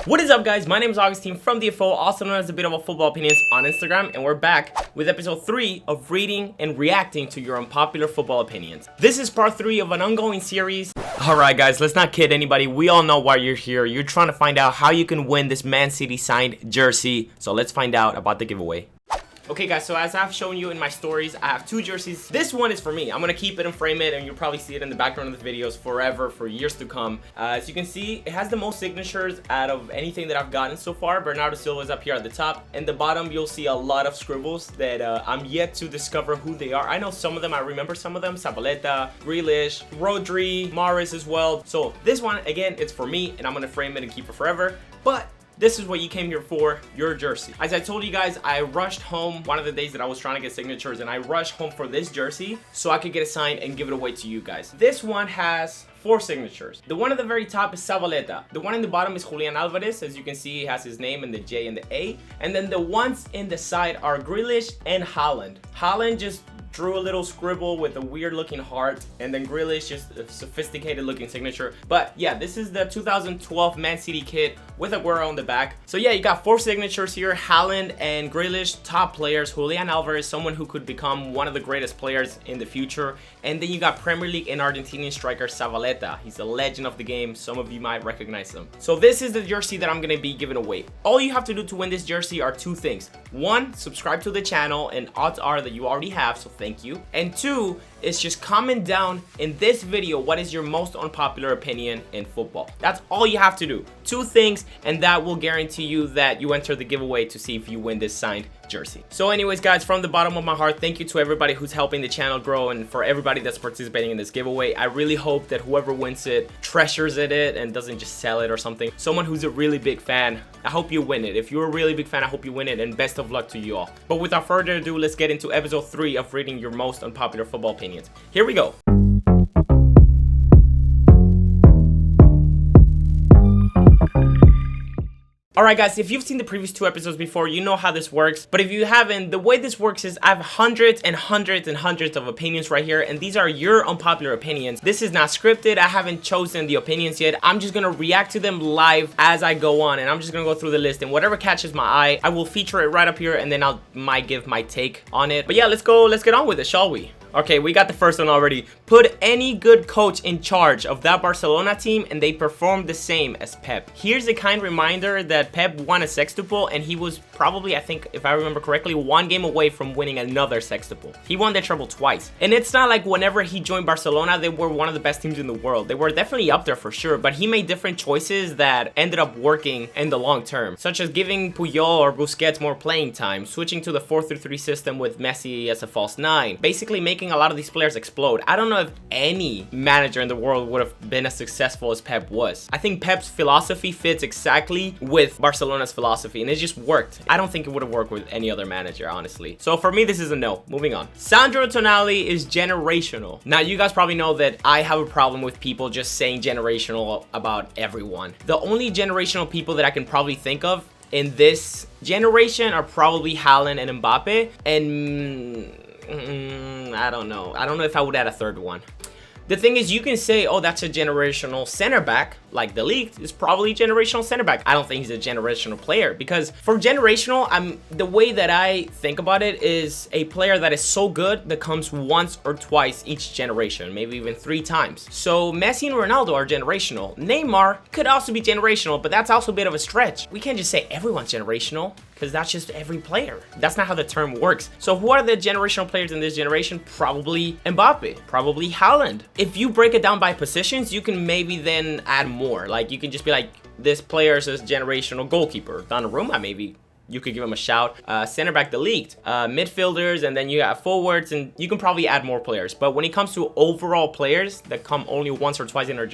What is up, guys? My name is Augustine from DFO, also known as DebatableFootballOpinions on Instagram, and we're back with episode 3 of reading and reacting to your unpopular football opinions. This is part 3 of an ongoing series. Alright guys, let's not kid anybody. We all know why you're here. You're trying to find out how you can win this Man City signed jersey. So let's find out about the giveaway. Okay guys, so as I've shown you in my stories, I have 2 jerseys. This one is for me. I'm gonna keep it and frame it, and you'll probably see it in the background of the videos forever, for years to come. As you can see, it has the most signatures out of anything that I've gotten so far. Bernardo Silva is up here at the top. In the bottom, you'll see a lot of scribbles that I'm yet to discover who they are. I know some of them, I remember some of them. Zabaleta, Grealish, Rodri, Mahrez as well. So this one, again, it's for me, and I'm gonna frame it and keep it forever. But this is what you came here for, your jersey. As I told you guys, I rushed home one of the days that I was trying to get signatures, and I rushed home for this jersey so I could get it signed and give it away to you guys. This one has 4 signatures. The one at the very top is Zabaleta. The one in the bottom is Julian Alvarez. As you can see, he has his name and the J and the A. And then the ones in the side are Grealish and Haaland. Haaland just drew a little scribble with a weird looking heart, and then Grealish just a sophisticated looking signature. But yeah, this is the 2012 Man City kit with Aguero on the back. So yeah, you got 4 signatures here. Haaland and Grealish, top players. Julian Alvarez, someone who could become one of the greatest players in the future. And then you got Premier League and Argentinian striker Zabaleta. He's a legend of the game. Some of you might recognize him. So this is the jersey that I'm gonna be giving away. All you have to do to win this jersey are 2 things. 1, subscribe to the channel, and odds are that you already have, so thank you. And 2 is just comment down in this video what is your most unpopular opinion in football. That's all you have to do. 2 things, and that will guarantee you that you enter the giveaway to see if you win this signed jersey. So anyways guys, from the bottom of my heart, thank you to everybody who's helping the channel grow, and for everybody that's participating in this giveaway. I really hope that whoever wins it treasures it and doesn't just sell it or something. Someone who's a really big fan, I hope you win it. If you're a really big fan, I hope you win it, and best of luck to you all. But without further ado, let's get into episode 3 of reading your most unpopular football opinions. Here we go. Alright guys, if you've seen the previous 2 episodes before, you know how this works. But if you haven't, the way this works is I have hundreds and hundreds and hundreds of opinions right here, and these are your unpopular opinions. This is not scripted. I haven't chosen the opinions yet. I'm just gonna react to them live as I go on, and I'm just gonna go through the list, and whatever catches my eye, I will feature it right up here, and then might give my take on it. But yeah, let's get on with it, shall we? Okay, we got the first one already. Put any good coach in charge of that Barcelona team and they perform the same as Pep. Here's a kind reminder that Pep won a sextuple, and he was probably, I think, if I remember correctly, 1 game away from winning another sextuple. He won the treble twice. And it's not like whenever he joined Barcelona, they were one of the best teams in the world. They were definitely up there for sure, but he made different choices that ended up working in the long term, such as giving Puyol or Busquets more playing time, switching to the 4-3-3 system with Messi as a false 9, basically making a lot of these players explode. I don't know if any manager in the world would have been as successful as Pep was. I think Pep's philosophy fits exactly with Barcelona's philosophy, and it just worked. I don't think it would have worked with any other manager, honestly. So for me, this is a no. Moving on. Sandro Tonali is generational. Now, you guys probably know that I have a problem with people just saying generational about everyone. The only generational people that I can probably think of in this generation are probably Haaland and Mbappe, and I don't know if I would add a third one. The thing is, you can say, oh, that's a generational center back, like De Ligt is probably a generational center back. I don't think he's a generational player, because for generational, the way that I think about it is a player that is so good that comes once or twice each generation, maybe even 3 times. So Messi and Ronaldo are generational. Neymar could also be generational, but that's also a bit of a stretch. We can't just say everyone's generational, because that's just every player. That's not how the term works. So who are the generational players in this generation? Probably Mbappe, probably Haaland. If you break it down by positions, you can maybe then add more. Like, you can just be like, this player is a generational goalkeeper. Donnarumma, maybe you could give him a shout. Center back, De Ligt, midfielders, and then you have forwards, and you can probably add more players. But when it comes to overall players that come only once or twice in a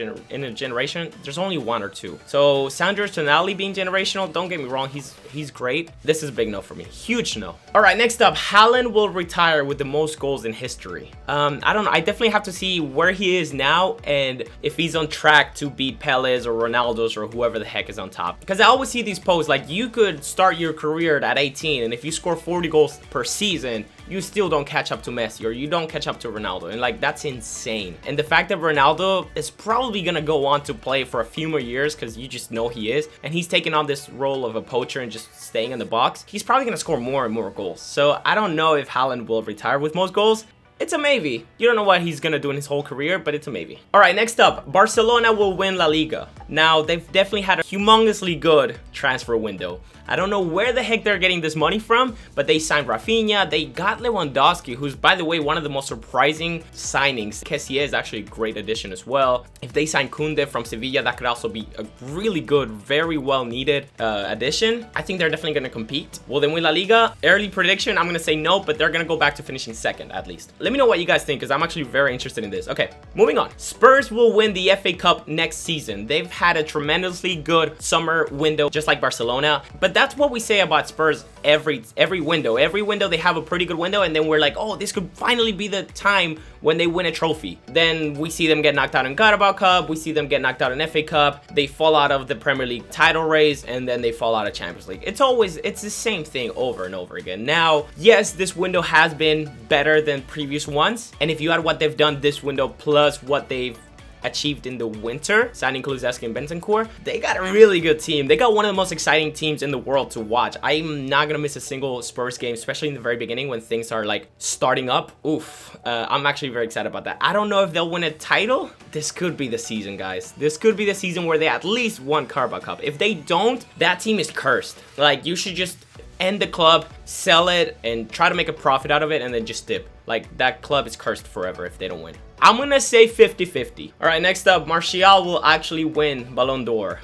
generation, there's only 1 or 2. So Sandro Tonali being generational, don't get me wrong, he's great. This is a big no for me, huge no. All right, next up, Haaland will retire with the most goals in history. I don't know, I definitely have to see where he is now and if he's on track to beat Pele's or Ronaldo's or whoever the heck is on top. Because I always see these posts like, you could start your career career at 18, and if you score 40 goals per season, you still don't catch up to Messi, or you don't catch up to Ronaldo. And like, that's insane. And the fact that Ronaldo is probably gonna go on to play for a few more years, because you just know he is, and he's taking on this role of a poacher and just staying in the box, he's probably gonna score more and more goals. So I don't know if Haaland will retire with most goals. It's a maybe. You don't know what he's gonna do in his whole career, but it's a maybe. All right, next up, Barcelona will win La Liga. Now, they've definitely had a humongously good transfer window. I don't know where the heck they're getting this money from, but they signed Rafinha, they got Lewandowski, who's, by the way, one of the most surprising signings. Kessie is actually a great addition as well. If they sign Koundé from Sevilla, that could also be a really good, very well needed addition. I think they're definitely gonna compete. Will they win La Liga? Early prediction, I'm gonna say no, but they're gonna go back to finishing second at least. Let me know what you guys think, because I'm actually very interested in this. Okay, moving on. Spurs will win the FA Cup next season. They've had a tremendously good summer window, just like Barcelona, but that's what we say about Spurs every window. Every window they have a pretty good window, and then we're like, oh, this could finally be the time when they win a trophy. Then we see them get knocked out in Carabao Cup, we see them get knocked out in FA Cup, they fall out of the Premier League title race, and then they fall out of Champions League. It's the same thing over and over again. Now, yes, this window has been better than previous ones, and if you add what they've done this window plus what they've achieved in the winter, signing Kulusevski and Bentancur, they got a really good team. They got one of the most exciting teams in the world to watch. I'm not gonna miss a single Spurs game, especially in the very beginning when things are like starting up. Oof, I'm actually very excited about that. I don't know if they'll win a title. This could be the season, guys. This could be the season where they at least won Carabao Cup. If they don't, that team is cursed. Like, you should just end the club, sell it, and try to make a profit out of it, and then just dip. Like, that club is cursed forever if they don't win. I'm gonna say 50-50. All right, next up, Martial will actually win Ballon d'Or.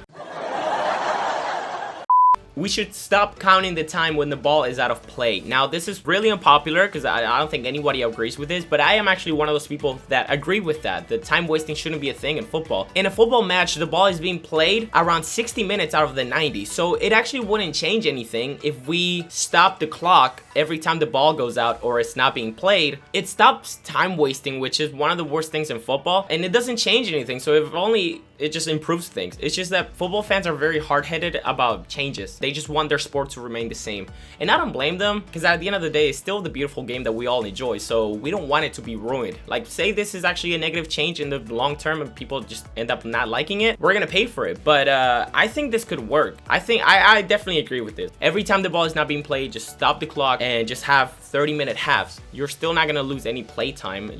We should stop counting the time when the ball is out of play. Now, this is really unpopular because I don't think anybody agrees with this, but I am actually one of those people that agree with that. The time wasting shouldn't be a thing in football. In a football match, the ball is being played around 60 minutes out of the 90. So it actually wouldn't change anything if we stop the clock every time the ball goes out or it's not being played. It stops time wasting, which is one of the worst things in football, and it doesn't change anything. So if only it just improves things. It's just that football fans are very hard-headed about changes. They just want their sport to remain the same. And I don't blame them, because at the end of the day, it's still the beautiful game that we all enjoy. So we don't want it to be ruined. Like, say this is actually a negative change in the long term and people just end up not liking it, we're gonna pay for it. But I think this could work. I definitely agree with this. Every time the ball is not being played, just stop the clock and just have 30-minute halves. You're still not gonna lose any play time.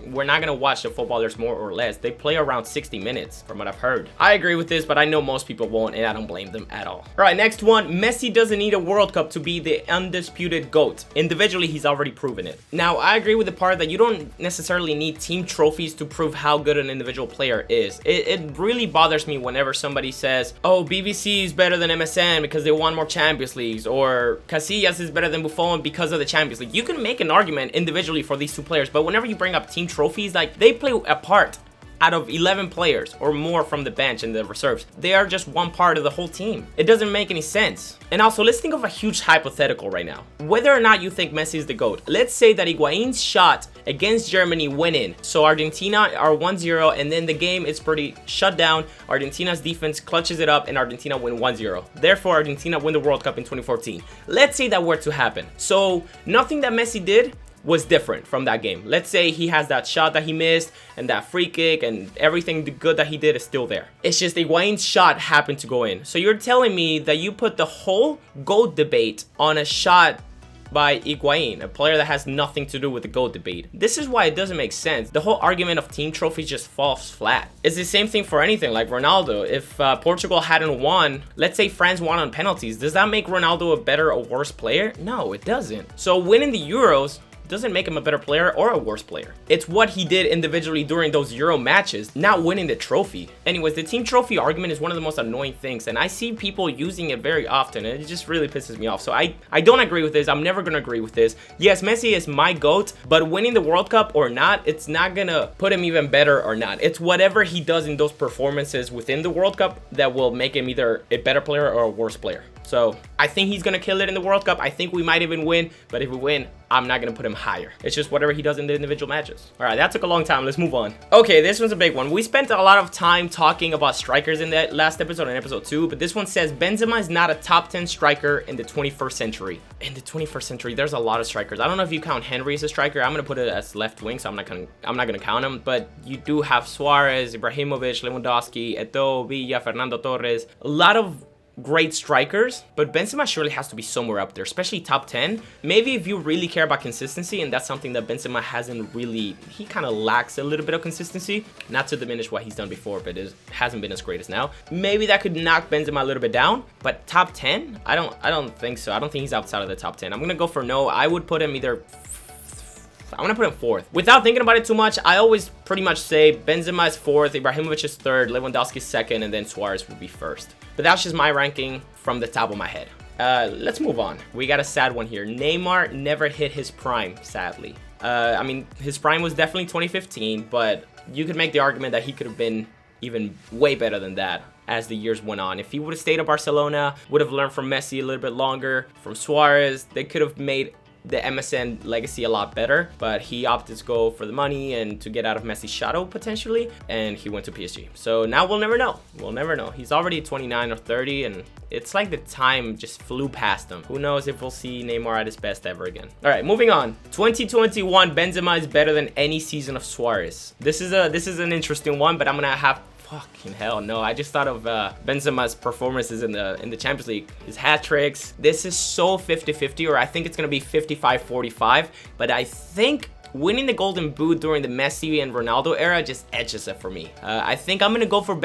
We're not gonna watch the footballers more or less. They play around 60 minutes from what I've heard. I agree with this, but I know most people won't, and I don't blame them at all. All right, next one. Messi doesn't need a World Cup to be the undisputed GOAT. Individually, he's already proven it. Now, I agree with the part that you don't necessarily need team trophies to prove how good an individual player is. It really bothers me whenever somebody says, oh, BBC is better than MSN because they won more Champions Leagues, or Casillas is better than Buffon because of the Champions League. You can make an argument individually for these two players, but whenever you bring up team trophies, like, they play a part out of 11 players or more from the bench and the reserves. They are just one part of the whole team. It doesn't make any sense. And also, let's think of a huge hypothetical right now. Whether or not you think Messi is the GOAT, let's say that Higuain's shot against Germany went in. So Argentina are 1-0, and then the game is pretty shut down. Argentina's defense clutches it up, and Argentina win 1-0. Therefore, Argentina win the World Cup in 2014. Let's say that were to happen. So nothing that Messi did was different from that game. Let's say he has that shot that he missed and that free kick, and everything good that he did is still there. It's just Higuain's shot happened to go in. So you're telling me that you put the whole GOAT debate on a shot by Higuain, a player that has nothing to do with the GOAT debate. This is why it doesn't make sense. The whole argument of team trophies just falls flat. It's the same thing for anything like Ronaldo. If Portugal hadn't won, let's say France won on penalties, does that make Ronaldo a better or worse player? No, it doesn't. So winning the Euros doesn't make him a better player or a worse player. It's what he did individually during those Euro matches, not winning the trophy. Anyways, the team trophy argument is one of the most annoying things, and I see people using it very often, and it just really pisses me off. So I don't agree with this. I'm never gonna agree with this. Yes, Messi is my GOAT, but winning the World Cup or not, it's not gonna put him even better or not. It's whatever he does in those performances within the World Cup that will make him either a better player or a worse player. So I think he's gonna kill it in the World Cup. I think we might even win, but if we win, I'm not gonna put him higher. It's just whatever he does in the individual matches. All right, that took a long time. Let's move on. Okay, this one's a big one. We spent a lot of time talking about strikers in that last episode, in episode 2, but this one says Benzema is not a top 10 striker in the 21st century. In the 21st century, there's a lot of strikers. I don't know if you count Henry as a striker. I'm gonna put it as left wing, so I'm not gonna count him. But you do have Suarez, Ibrahimovic, Lewandowski, Eto'o, Villa, Fernando Torres. A lot of great strikers, but Benzema surely has to be somewhere up there, especially top 10. Maybe if you really care about consistency, and that's something that Benzema hasn't really, he kind of lacks a little bit of consistency, not to diminish what he's done before, but it hasn't been as great as now. Maybe that could knock Benzema a little bit down, but top 10? I don't think so. I don't think he's outside of the top 10. I'm gonna go for no. I would put him either, I'm gonna put him 4th. Without thinking about it too much, I always pretty much say Benzema is 4th, Ibrahimovic is 3rd, Lewandowski is 2nd, and then Suarez would be 1st. But that's just my ranking from the top of my head. Let's move on. We got a sad one here. Neymar never hit his prime, sadly. I mean, his prime was definitely 2015, but you could make the argument that he could have been even way better than that as the years went on. If he would have stayed at Barcelona, would have learned from Messi a little bit longer, from Suarez, they could have made the MSN legacy a lot better, but he opted to go for the money and to get out of Messi's shadow potentially, and he went to PSG. So now we'll never know. We'll never know. He's already 29 or 30, and it's like the time just flew past him. Who knows if we'll see Neymar at his best ever again. All right, moving on. 2021, Benzema is better than any season of Suarez. This is an interesting one, but I'm gonna have, fucking hell no. I just thought of Benzema's performances in the Champions League, his hat tricks. This is so 50-50, or I think it's gonna be 55-45, but I think winning the Golden Boot during the Messi and Ronaldo era just edges it for me. I think I'm gonna go for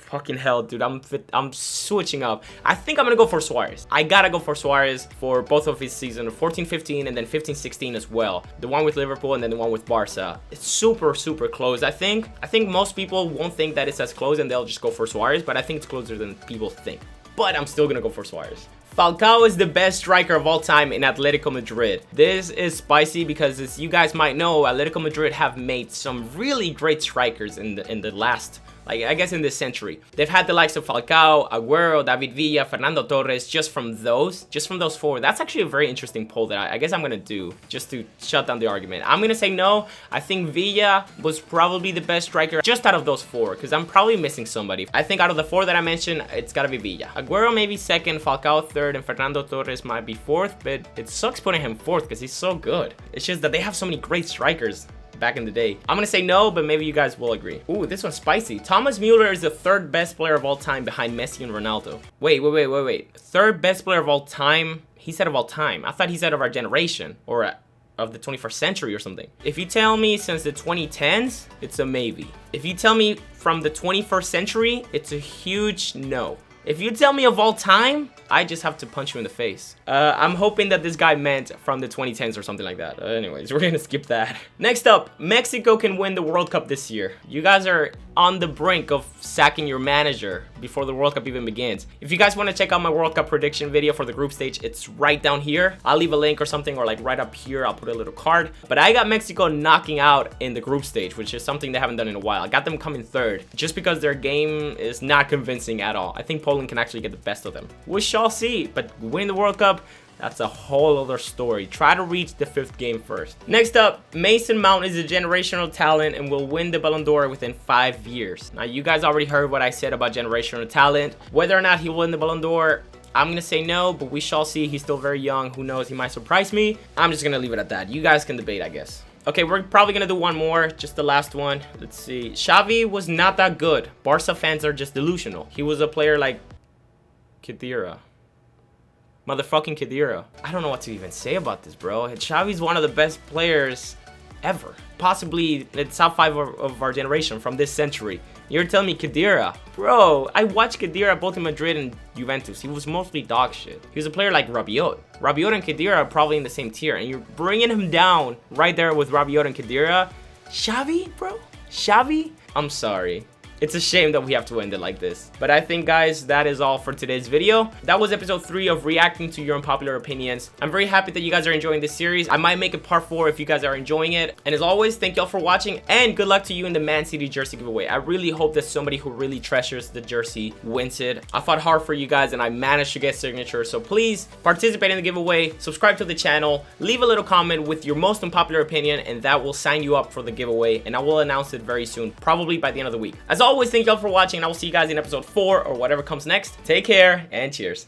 fucking hell, dude, I'm switching up. I think I'm gonna go for Suarez. I gotta go for Suarez for both of his seasons, 14-15 and then 15-16 as well. The one with Liverpool and then the one with Barca. It's super close. I think most people won't think that it's as close and they'll just go for Suarez, but I think it's closer than people think. But I'm still gonna go for Suarez. Falcao is the best striker of all time in Atletico Madrid. This is spicy because, as you guys might know, Atletico Madrid have made some really great strikers in the last, like, I guess in this century. They've had the likes of Falcao, Agüero, David Villa, Fernando Torres, just from those 4. That's actually a very interesting poll that I guess I'm gonna do just to shut down the argument. I'm gonna say no. I think Villa was probably the best striker just out of those 4, because I'm probably missing somebody. I think out of the 4 that I mentioned, it's gotta be Villa. Agüero maybe 2nd, Falcao 3rd, and Fernando Torres might be 4th, but it sucks putting him 4th because he's so good. It's just that they have so many great strikers back in the day. I'm gonna say no, but maybe you guys will agree. Ooh, this one's spicy. Thomas Müller is the 3rd best player of all time behind Messi and Ronaldo. Wait. 3rd best player of all time? He said of all time. I thought he said of our generation, or of the 21st century or something. If you tell me since the 2010s, it's a maybe. If you tell me from the 21st century, it's a huge no. If you tell me of all time, I just have to punch you in the face. I'm hoping that this guy meant from the 2010s or something like that. Anyways, we're gonna skip that. Next up, Mexico can win the World Cup this year. You guys are on the brink of sacking your manager before the World Cup even begins. If you guys want to check out my World Cup prediction video for the group stage, it's right down here. I'll leave a link or something, or like right up here, I'll put a little card. But I got Mexico knocking out in the group stage, which is something they haven't done in a while. I got them coming 3rd, just because their game is not convincing at all. I think Poland can actually get the best of them. We shall see, but winning the World Cup, that's a whole other story. Try to reach the 5th game first. Next up, Mason Mount is a generational talent and will win the Ballon d'Or within 5 years. Now, you guys already heard what I said about generational talent. Whether or not he will win the Ballon d'Or, I'm gonna say no, but we shall see. He's still very young. Who knows? He might surprise me. I'm just gonna leave it at that. You guys can debate, I guess. Okay, we're probably gonna do one more, just the last one. Let's see. Xavi was not that good. Barca fans are just delusional. He was a player like Khedira. Motherfucking Khedira. I don't know what to even say about this, bro. Xavi's one of the best players ever. Possibly the top 5 of our generation from this century. You're telling me Khedira? Bro, I watched Khedira both in Madrid and Juventus. He was mostly dog shit. He was a player like Rabiot. Rabiot and Khedira are probably in the same tier, and you're bringing him down right there with Rabiot and Khedira. Xavi, bro? Xavi? I'm sorry. It's a shame that we have to end it like this. But I think, guys, that is all for today's video. That was episode 3 of reacting to your unpopular opinions. I'm very happy that you guys are enjoying this series. I might make a part 4 if you guys are enjoying it. And as always, thank y'all for watching, and good luck to you in the Man City jersey giveaway. I really hope that somebody who really treasures the jersey wins it. I fought hard for you guys and I managed to get signatures, so please participate in the giveaway, subscribe to the channel, leave a little comment with your most unpopular opinion, and that will sign you up for the giveaway, and I will announce it very soon, probably by the end of the week. As always, thank y'all for watching, and I will see you guys in episode 4 or whatever comes next. Take care and cheers.